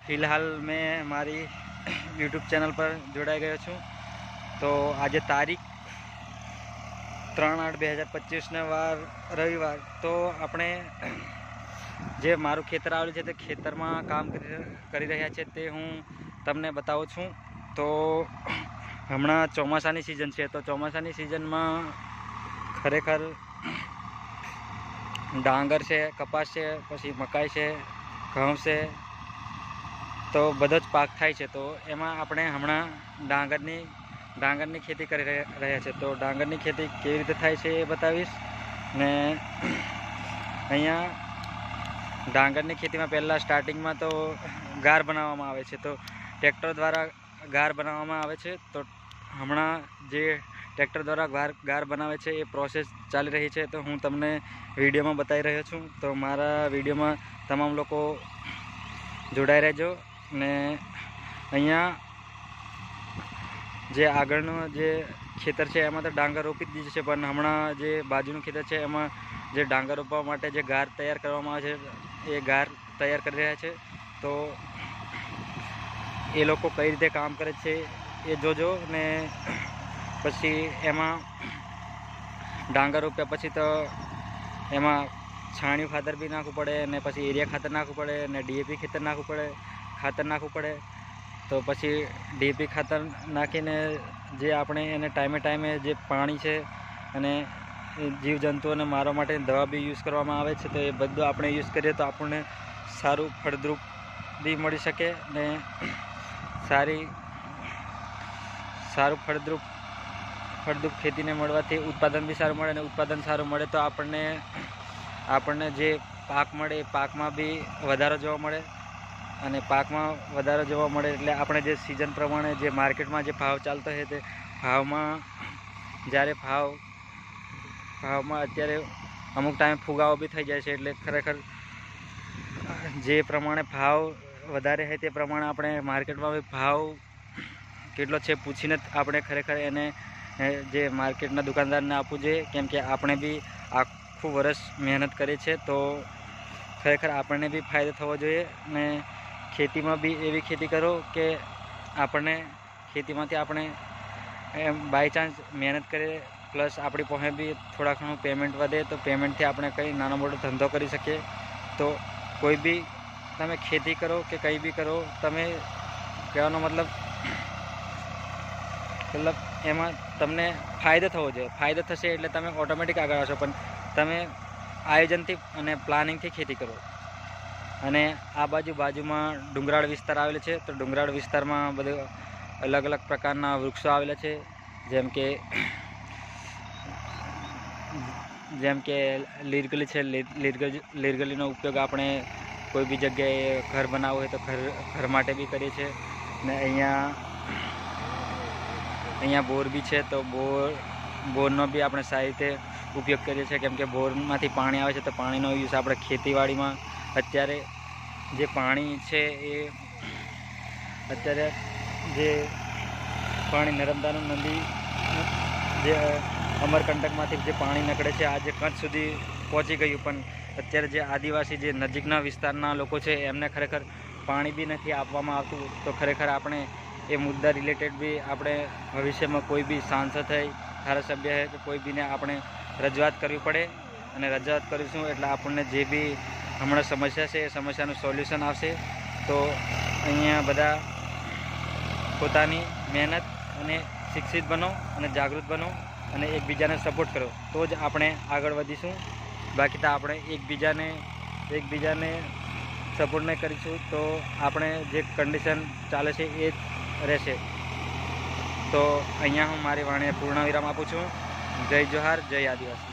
फिलहाल मैं मारी यूट्यूब चैनल पर जोड़ाई गयो छूँ। तो आज तारीख 3/8/2025 ने वार रविवार। तो આપણે જે મારું ખેતર આવેલું છે તે ખેતરમાં કામ કરી રહ્યા છે તે હું તમને બતાવું છું। તો હમણાં ચોમાસાની સિઝન છે, તો ચોમાસાની સિઝનમાં ખરેખર ડાંગર છે, કપાસ છે, પછી મકાઈ છે, ઘઉં છે, તો બધો જ પાક થાય છે। તો એમાં આપણે હમણાં ડાંગરની ખેતી કરી રહ્યા છે। તો ડાંગરની ખેતી કેવી રીતે થાય છે એ બતાવીશ ને અહીંયા ડાંગરની ખેતીમાં પહેલાં સ્ટાર્ટિંગમાં તો ગાર બનાવવામાં આવે છે। તો ટ્રેક્ટર દ્વારા ગાર બનાવવામાં આવે છે। તો હમણાં જે ટ્રેક્ટર દ્વારા ગાર બનાવે છે એ પ્રોસેસ ચાલી રહી છે। તો હું તમને વિડીયોમાં બતાવી રહ્યો છું। તો મારા વિડીયોમાં તમામ લોકો જોડાઈ રહેજો ને અહીંયા જે આગળનું જે ખેતર છે એમાં તો ડાંગર રોપી દીધું છે, પણ હમણાં જે બાજુનું ખેતર છે એમાં જે ડાંગર રોપવા માટે જે ગાર તૈયાર કરવામાં આવે છે એ ગાર તૈયાર કરી રહ્યા છે। તો એ લોકો કઈ રીતે કામ કરે છે એ જોજો ને પછી એમાં ડાંગર રોપ્યા પછી તો એમાં છાણિયું ખાતર બી નાખવું પડે ને પછી એરિયા ખાતર નાખવું પડે ને ડીએપી ખાતર નાખવું પડે। તો પછી ડીએપી ખાતર નાખીને જે આપણે એને ટાઈમે જે પાણી છે અને જીવજંતુઓને મારવા માટે દવા બી યુઝ કરવામાં આવે છે। તો એ બધું આપણે યુઝ કરીએ તો આપણને સારું ફળદ્રુપ બી મળી શકે ને સારું ફળદ્રુપ ખેતીને મળવાથી ઉત્પાદન બી સારું મળે અને ઉત્પાદન સારું મળે તો આપણને જે પાક મળે એ પાકમાં બી વધારો જોવા મળે અને પાકમાં વધારો જોવા મળે એટલે આપણે જે સિઝન પ્રમાણે જે માર્કેટમાં જે ભાવ ચાલતો હોય તે ભાવમાં જ્યારે ભાવમાં અત્યારે અમુક ટાઈમે ફુગાવો બી થઈ જાય છે। એટલે ખરેખર જે પ્રમાણે ભાવ વધારે હોય તે પ્રમાણે આપણે માર્કેટમાં બી ભાવ કેટલો છે પૂછીને આપણે ખરેખર એને જે માર્કેટના દુકાનદારને આપવું જોઈએ, કેમ કે આપણે બી આખું વર્ષ મહેનત કરી છે। તો ખરેખર આપણને બી ફાયદો થવો જોઈએ ને ખેતીમાં બી એવી ખેતી કરો કે આપણને ખેતીમાંથી આપણે બાય ચાન્સ મહેનત કરીએ પ્લસ આપણી પાસે બી થોડા ઘણું પેમેન્ટ વધે તો પેમેન્ટથી આપણે કંઈ નાનો મોટો ધંધો કરી શકીએ। તો કોઈ બી તમે ખેતી કરો કે કંઈ બી કરો, તમે કહેવાનો મતલબ એમાં તમને ફાયદો થવો જોઈએ। ફાયદો થશે એટલે તમે ઓટોમેટિક આગળ આવશો, પણ તમે આયોજનથી અને પ્લાનિંગથી ખેતી કરો। અને આ બાજુમાં ડુંગરાળ વિસ્તાર આવેલો છે। તો ડુંગરાળ વિસ્તારમાં બધું અલગ અલગ પ્રકારના વૃક્ષો આવેલા છે, જેમ કે લીરગલી છે। લીરગલીનો ઉપયોગ આપણે કોઈ બી જગ્યાએ ઘર બનાવવું હોય તો ઘર માટે બી કરીએ છીએ ને અહીંયા બોર બી છે। તો બોરનો બી આપણે સારી રીતે ઉપયોગ કરીએ છીએ, કેમ કે બોરમાંથી પાણી આવે છે। તો પાણીનો યુઝ આપણે ખેતીવાડીમાં અત્યારે જે પાણી છે એ અત્યારે જે પાણી નર્મદાનું નદી જે અમરકંટકમાંથી જે પાણી નીકળે છે આજે કચ્છ સુધી પહોંચી ગયું, પણ અત્યારે જે આદિવાસી જે નજીકના વિસ્તારના લોકો છે એમને ખરેખર પાણી બી નથી આપવામાં આવતું। તો ખરેખર આપણે એ મુદ્દા રિલેટેડ બી આપણે ભવિષ્યમાં કોઈ બી સાંસદ હોય, ધારાસભ્ય હોય કે કોઈ બીને આપણે રજૂઆત કરવી પડે અને રજૂઆત કરીશું એટલે આપણને જે બી હમણાં સમસ્યા છે એ સમસ્યાનું સોલ્યુશન આવશે। તો અહીંયા બધા પોતાની મહેનત અને શિક્ષિત બનો અને જાગૃત બનો અને એકબીજાને સપોર્ટ કરો તો જ આપણે આગળ વધીશું। બાકી તો આપણે એકબીજાને સપોર્ટ નહીં કરીશું તો આપણે જે કન્ડિશન ચાલે છે એ જ રહેશે। તો અહીંયા હું મારી વાણીને પૂર્ણ વિરામ આપું છું। જય જોહાર, જય આદિવાસી।